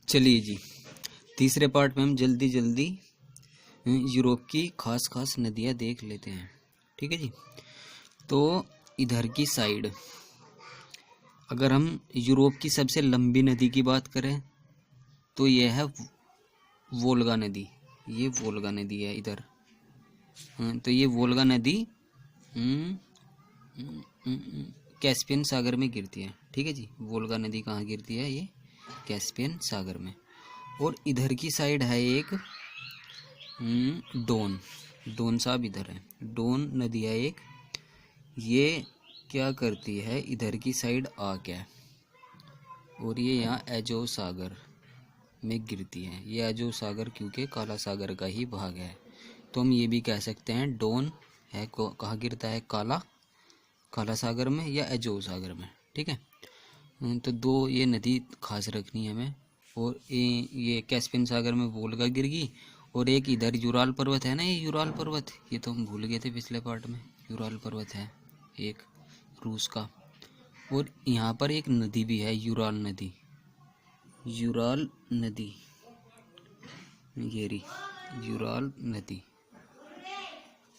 चलिए जी, तीसरे पार्ट में हम जल्दी जल्दी यूरोप की खास खास नदियाँ देख लेते हैं। ठीक है जी। तो इधर की साइड अगर हम यूरोप की सबसे लंबी नदी की बात करें तो यह है वोल्गा नदी। ये वोल्गा नदी है इधर। तो ये वोल्गा नदी कैस्पियन सागर में गिरती है। ठीक है जी। वोल्गा नदी कहाँ गिरती है? ये कैस्पियन सागर में। और इधर की साइड है एक डोन साहब इधर है। डोन नदी है एक। ये क्या करती है इधर की साइड आके, और ये यहाँ एजो सागर में गिरती है। ये एजो सागर क्योंकि काला सागर का ही भाग है, तो हम ये भी कह सकते हैं डोन है कहाँ गिरता है? काला सागर में या एजो सागर में। ठीक है। तो दो ये नदी खास रखनी है हमें। और ये कैस्पियन सागर में वोल्गा गिर गई, और एक इधर यूराल पर्वत है ना, ये यूराल पर्वत, ये तो हम भूल गए थे पिछले पार्ट में। यूराल पर्वत है एक रूस का। और यहाँ पर एक नदी भी है यूराल नदी। यूराल नदी ये रही यूराल नदी।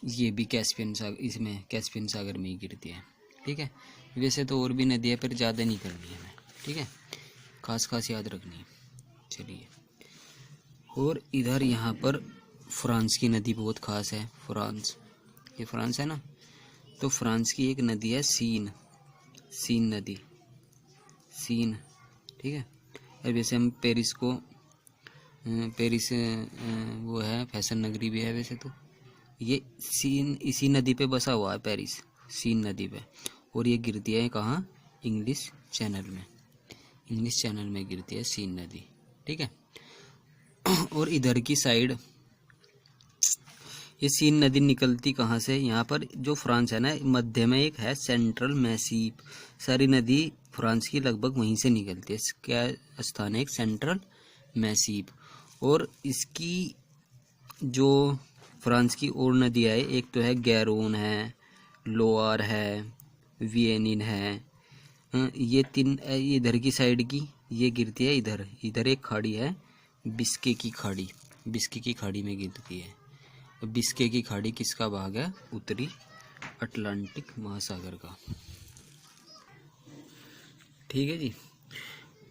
ये भी कैस्पियन सागर, इसमें कैस्पियन सागर में ही गिरती है। ठीक है। वैसे तो और भी नदी है पर ज़्यादा नहीं करनी है हमें। ठीक है, खास खास याद रखनी है। चलिए, और इधर यहाँ पर फ्रांस की नदी बहुत खास है। फ्रांस, ये फ्रांस है ना, तो फ्रांस की एक नदी है सीन नदी। सीन। ठीक है। अब जैसे हम पेरिस को, पेरिस वो है फैशन नगरी भी है वैसे तो। ये सीन इसी नदी पे बसा हुआ है पेरिस, सीन नदी पे। और ये गिरती है कहाँ? इंग्लिश चैनल में। इंग्लिश चैनल में गिरती है सीन नदी। ठीक है। और इधर की साइड ये सीन नदी निकलती कहाँ से? यहाँ पर जो फ्रांस है ना, मध्य में एक है सेंट्रल मैसीप। सारी नदी फ्रांस की लगभग वहीं से निकलती है। क्या स्थान है? एक सेंट्रल मैसीप। और इसकी जो फ्रांस की और नदियाँ है, एक तो है गैरोन है, लोआर है, वियनिन है। ये तीन इधर की साइड की ये गिरती है इधर एक खाड़ी है बिस्के की खाड़ी। बिस्के की खाड़ी में गिरती है। बिस्के की खाड़ी किसका भाग है? उत्तरी अटलांटिक महासागर का। ठीक है जी।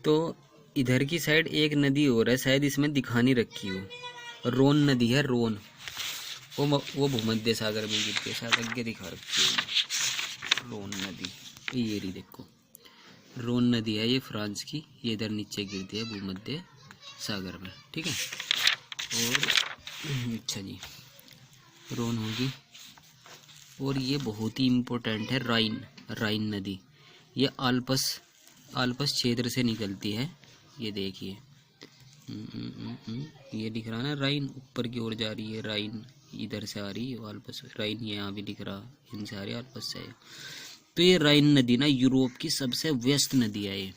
तो इधर की साइड एक नदी और है, शायद इसमें दिखा नहीं रखी हो। रोन नदी है, रोन। वो भूमध्य सागर में गिरती है, शायद आगे दिखा रखी है रोन नदी। ये रही देखो, रोन नदी है ये फ्रांस की। ये इधर नीचे गिरती है भूमध्य सागर में। ठीक है। और अच्छा जी, रोन होगी। और ये बहुत ही इम्पोर्टेंट है राइन नदी। ये आल्पस क्षेत्र से निकलती है। ये देखिए, ये दिख रहा है ना राइन, ऊपर की ओर जा रही है राइन, इधर से आ रही है आल्पस। राइन यहाँ भी दिख रहा, इनसे आ रही है आल्पस से। तो ये राइन नदी ना यूरोप की सबसे व्यस्त नदी है ये।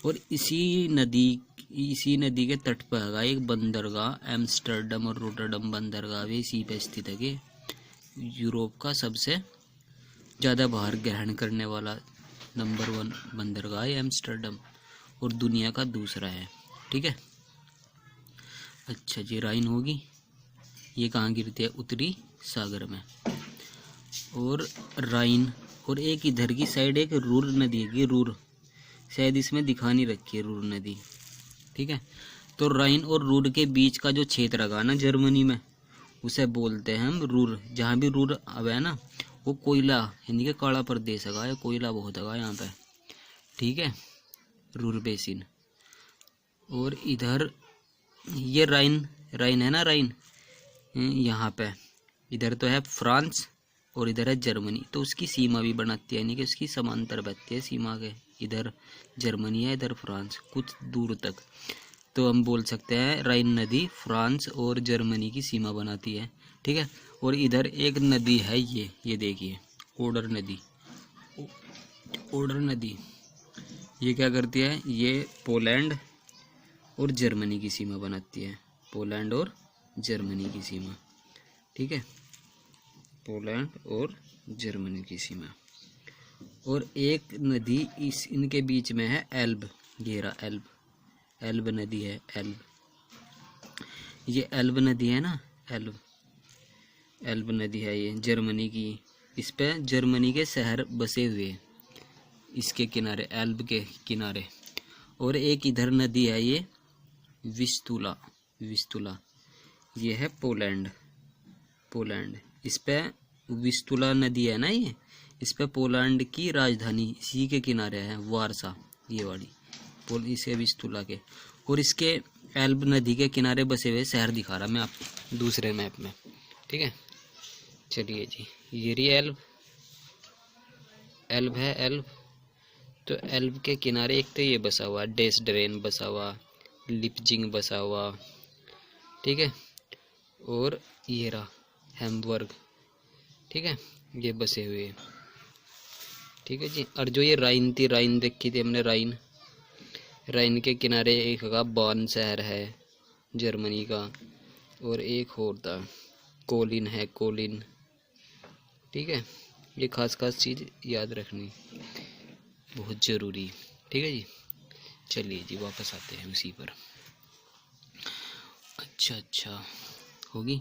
और इसी नदी के तट पर है एक बंदरगाह, एम्स्टर्डम और रोटरडम बंदरगाह भी इसी पे स्थित है। कि यूरोप का सबसे ज़्यादा भार ग्रहण करने वाला नंबर 1 बंदरगाह है एम्स्टर्डम, और दुनिया का दूसरा है। ठीक है। अच्छा जी, राइन होगी। ये कहाँ गिरती है? उत्तरी सागर में। और राइन, और एक इधर की साइड एक रूर नदी है, रूर, शायद इसमें दिखा नहीं रखी है रूर नदी। ठीक है। तो राइन और रूर के बीच का जो क्षेत्र है ना जर्मनी में, उसे बोलते हैं हम रूर। जहाँ भी रूर अब है ना, वो कोयला यानी कि काला प्रदेश है, कोयला बहुत है यहाँ पे। ठीक है, रूर बेसिन। और इधर ये राइन है ना, राइन यहाँ पे। इधर तो है फ्रांस और इधर है जर्मनी, तो उसकी सीमा भी बनाती है, यानी कि उसकी समांतर बहती है सीमा के। इधर जर्मनी है, इधर फ्रांस, कुछ दूर तक। तो हम बोल सकते हैं राइन नदी फ्रांस और जर्मनी की सीमा बनाती है। ठीक है। और इधर एक नदी है, ये देखिए, ओडर नदी। ओडर नदी ये क्या करती है? ये पोलैंड और जर्मनी की सीमा बनाती है। पोलैंड और जर्मनी की सीमा। ठीक है, पोलैंड और जर्मनी की सीमा। और एक नदी इनके बीच में है, एल्ब, घेरा एल्ब। एल्ब नदी है, एल्ब। ये एल्ब नदी है ना, एल्ब, एल्ब नदी है ये जर्मनी की। इस पे जर्मनी के शहर बसे हुए हैं, इसके किनारे, एल्ब के किनारे। और एक इधर नदी है ये विस्तुला, विस्तुला, ये है पोलैंड, पोलैंड। इस पे विस्तुला नदी है ना ये, इस पे पोलैंड की राजधानी इसी के किनारे है, वारसा, ये वाली इसे विस्तुला के। और इसके एल्ब नदी के किनारे बसे हुए शहर दिखा रहा मैं आपको दूसरे मैप में, ठीक है। चलिए जी, ये रही एल्ब, एल्ब है एल्ब। तो एल्ब के किनारे एक तो ये बसा हुआ, डेस्ड्रेन बसा हुआ, लिपजिंग बसा हुआ, ठीक है। और ये रहा हैम्बर्ग, ठीक है, ये बसे हुए, ठीक है जी। और जो ये राइन थी, राइन देखी थी हमने, राइन, राइन के किनारे एक का बान शहर है जर्मनी का, और एक और था कोलिन है, कोलिन, ठीक है। ये खास खास चीज़ याद रखनी बहुत ज़रूरी, ठीक है जी। चलिए जी, वापस आते हैं उसी पर। अच्छा होगी।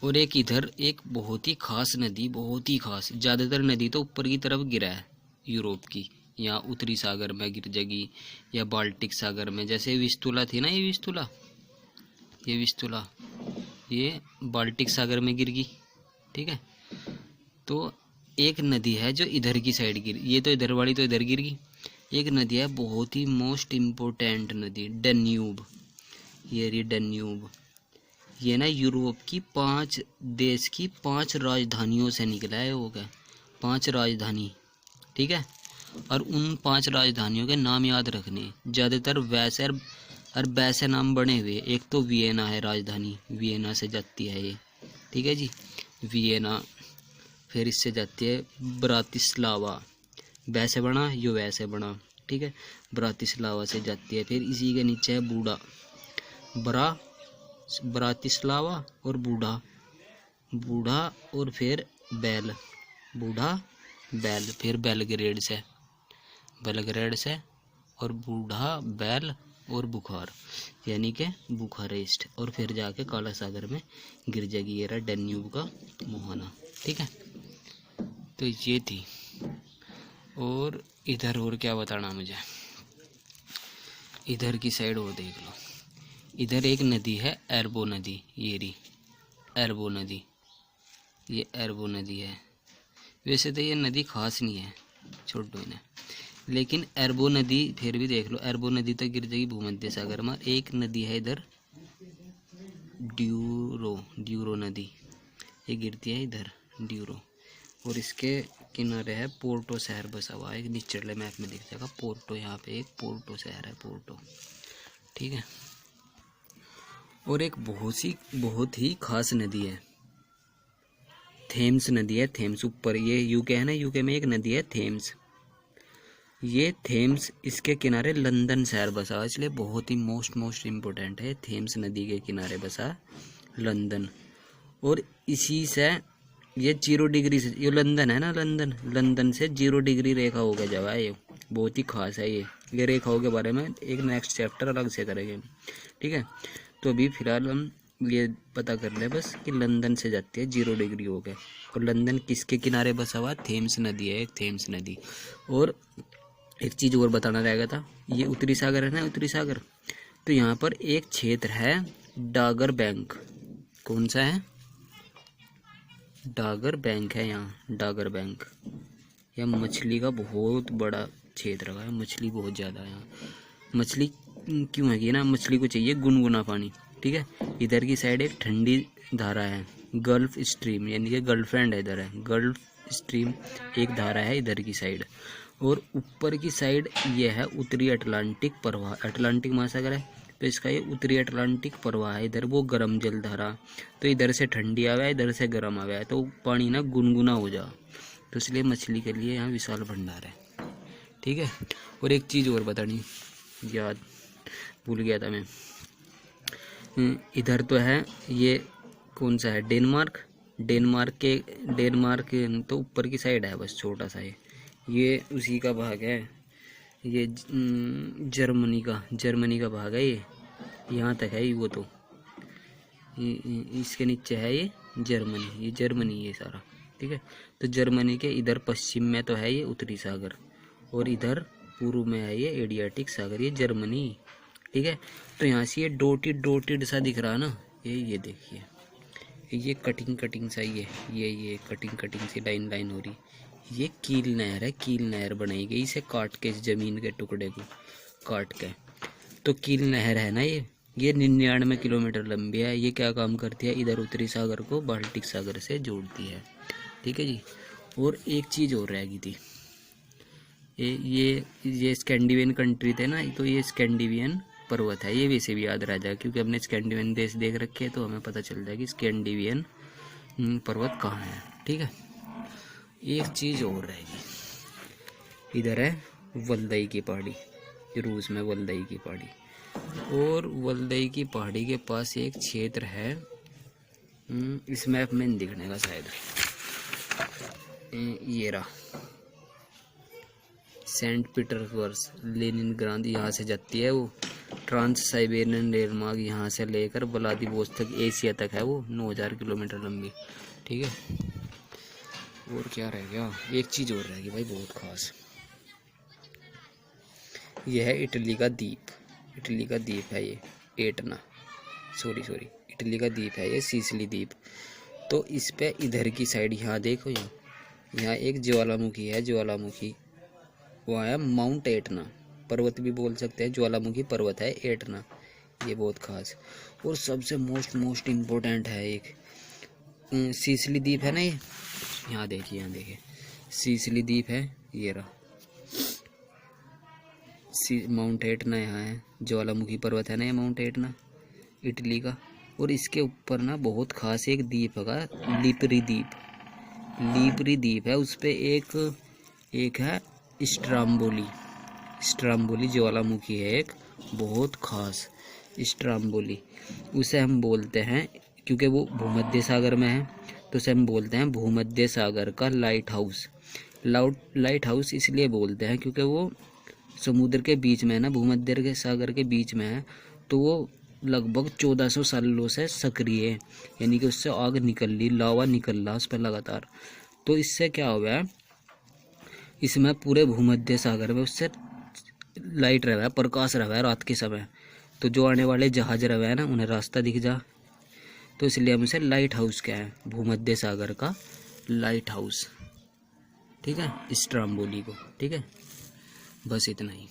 और एक इधर एक बहुत ही खास नदी, बहुत ही खास, ज़्यादातर नदी तो ऊपर की तरफ गिरा है यूरोप की, या उत्तरी सागर में गिर जाएगी, या बाल्टिक सागर में। जैसे विस्तुला थी ना, ये विस्तुला, ये विस्तुला, ये बाल्टिक सागर में गिर गई, ठीक है। तो एक नदी है जो इधर की साइड गिर, ये तो इधर वाली तो इधर गिर गई। एक नदी है बहुत ही मोस्ट इम्पोर्टेंट नदी, डन्यूब, ये रही डन्यूब। ये ना यूरोप की 5 देश की 5 राजधानियों से निकला है, हो गया 5 राजधानी, ठीक है। और उन 5 राजधानियों के नाम याद रखने, ज़्यादातर वैसे और वैसे नाम बने हुए। एक तो वियना है राजधानी, वियना से जाती है ये, ठीक है जी, वियना। फिर इससे जाती है ब्रातिस्लावा, वैसे बना यो वैसे बना, ठीक है, ब्रातिस्लावा से जाती है। फिर इसी के नीचे है बूढ़ा, ब्रातिस्लावा और बूढ़ा, बूढ़ा और फिर बेल, बूढ़ा बेल, फिर बेलग्रेड से, बेलग्रेड से, और बूढ़ा बेल और बुखार, यानी कि बुखारेस्ट। और फिर जाके काला सागर में गिर जाएगी, ये रहा डैन्यूब का मुहाना, ठीक है। तो ये थी। और इधर और क्या बताना मुझे, इधर की साइड और देख लो। इधर एक नदी है एर्बो नदी, ये रही एर्बो नदी, ये एर्बो नदी है। वैसे तो ये नदी खास नहीं है, छोड़ो इन्हें, लेकिन एर्बो नदी फिर भी देख लो। एर्बो नदी तो गिर जाएगी भूमध्य सागर में। एक नदी है इधर ड्यूरो, ड्यूरो नदी, ये गिरती है इधर ड्यूरो। और इसके किनारे है पोर्टो शहर बसा हुआ है, निचले मैप में दिख जाएगा पोर्टो, यहाँ पे एक पोर्टो शहर है, पोर्टो, ठीक है। और एक बहुत ही खास नदी है, थेम्स नदी है, थेम्स। ऊपर ये यूके है ना, यूके में एक नदी है थेम्स, ये थेम्स, इसके किनारे लंदन शहर बसा हुआ, इसलिए बहुत ही मोस्ट इम्पोर्टेंट है। थेम्स नदी के किनारे बसा लंदन। और इसी से ये 0 डिग्री से, ये लंदन है ना, लंदन, लंदन से 0 डिग्री रेखा हो गया जगह है ये, बहुत ही खास है ये रेखाओं के बारे में एक नेक्स्ट चैप्टर अलग से करेंगे, ठीक है। तो अभी फिलहाल हम ये पता कर ले बस कि लंदन से जाती है 0 डिग्री हो गए। और लंदन किसके किनारे बसा हुआ, थेम्स नदी है, एक थेम्स नदी। और एक चीज़ और बताना रहेगा था, ये उत्तरी सागर है ना, उत्तरी सागर, तो यहाँ पर एक क्षेत्र है डागर बैंक। कौन सा है, डागर बैंक है यहाँ, डागर बैंक। यह मछली का बहुत बड़ा क्षेत्र है, मछली बहुत ज़्यादा है यहाँ। मछली क्यों है कि ना, मछली को चाहिए गुनगुना पानी, ठीक है। इधर की साइड एक ठंडी धारा है, गल्फ स्ट्रीम, यानी कि गर्लफ्रेंड है इधर है, गल्फ स्ट्रीम एक धारा है इधर की साइड। और ऊपर की साइड ये है उत्तरी अटलांटिक प्रवाह, अटलांटिक महासागर है तो इसका ये उत्तरी अटलांटिक प्रवाह है। इधर वो गर्म जल धारा, तो इधर से ठंडी आवा है, इधर से गर्म आवा है, तो पानी ना गुनगुना हो जा, तो इसलिए मछली के लिए यहाँ विशाल भंडार है, ठीक है। और एक चीज़ और बतानी याद भूल गया था मैं, इधर तो है ये कौन सा है, डेनमार्क, डेनमार्क तो ऊपर की साइड है बस, छोटा सा ये उसी का भाग है। ये जर्मनी का भाग है ये, यहाँ तक है वो तो। इसके नीचे है ये जर्मनी ये सारा, ठीक है। तो जर्मनी के इधर पश्चिम में तो है ये उत्तरी सागर, और इधर पूर्व में है ये एडियाटिक सागर, ये जर्मनी, ठीक है। तो यहाँ से ये डॉटेड सा दिख रहा है ना, ये देखिए, ये कटिंग सा, ये कटिंग सी लाइन हो रही, ये कील नहर है। कील नहर बनाई गई इसे काट के, इस जमीन के टुकड़े को काट के। तो कील नहर है ना ये 99 किलोमीटर लंबी है। ये क्या काम करती है, इधर उत्तरी सागर को बाल्टिक सागर से जोड़ती है, ठीक है जी। और एक चीज़ और रह गई थी, ये स्कैंडिनेवियन कंट्री थे ना, तो ये स्कैंडिनेवियन पर्वत है, ये वैसे भी याद रह जाए क्योंकि हमने स्कैंडिनेवियन देश देख रखे हैं, तो हमें पता चल जाए कि स्कैंडिनेवियन पर्वत कहाँ है, ठीक है। एक चीज़ और रहेगी, इधर है वल्दाई की पहाड़ी, रूस में वल्दाई की पहाड़ी, और वल्दाई की पहाड़ी के पास एक क्षेत्र है, इस मैप में नहीं दिखने का शायद, ये रहा सेंट पीटर्सबर्ग लेनिनग्राद, यहाँ से जाती है वो ट्रांस साइबेरियन रेल मार्ग, यहाँ से लेकर व्लादिवोस्तोक एशिया तक है वो, 9000 किलोमीटर लंबी, ठीक है। और क्या रह गया, एक चीज़ और रहेगी भाई बहुत खास, यह है इटली का द्वीप है ये एटना, सॉरी इटली का द्वीप है ये सिसिली द्वीप। तो इस पे इधर की साइड यहाँ देखो, यहाँ एक ज्वालामुखी है, वहाँ है माउंट एटना, पर्वत भी बोल सकते हैं, ज्वालामुखी पर्वत है एटना, ये बहुत खास। और सबसे मोस्ट इम्पोर्टेंट है एक सिसिली द्वीप है ना, ये यहाँ देखिए सिसिली द्वीप है, ये रहा माउंट एटना यहाँ है, ज्वालामुखी पर्वत है ना ये माउंट एटना इटली का। और इसके ऊपर ना बहुत खास एक द्वीप है, लिपरी द्वीप है, उस पर एक है स्ट्राम्बोली ज्वालामुखी है एक बहुत खास स्ट्राम्बोली, उसे हम बोलते हैं क्योंकि वो भूमध्य सागर में है, तो उसे हम बोलते हैं भूमध्य सागर का लाइट हाउस इसलिए बोलते हैं क्योंकि वो समुद्र के बीच में है ना, भूमध्य के सागर के बीच में है, तो वो लगभग 1400 सालों से सक्रिय है, यानी कि उससे आग निकल रही, लावा निकल रहा उस पर लगातार। तो इससे क्या हुआ है, इसमें पूरे भूमध्य सागर में उससे लाइट रहा है, प्रकाश रहा है रात के समय, तो जो आने वाले जहाज रहे हैं ना उन्हें रास्ता दिख जा, तो इसलिए हम इसे लाइट हाउस क्या है, भूमध्य सागर का लाइट हाउस, ठीक है, स्ट्राम्बोली को, ठीक है। बस इतना ही।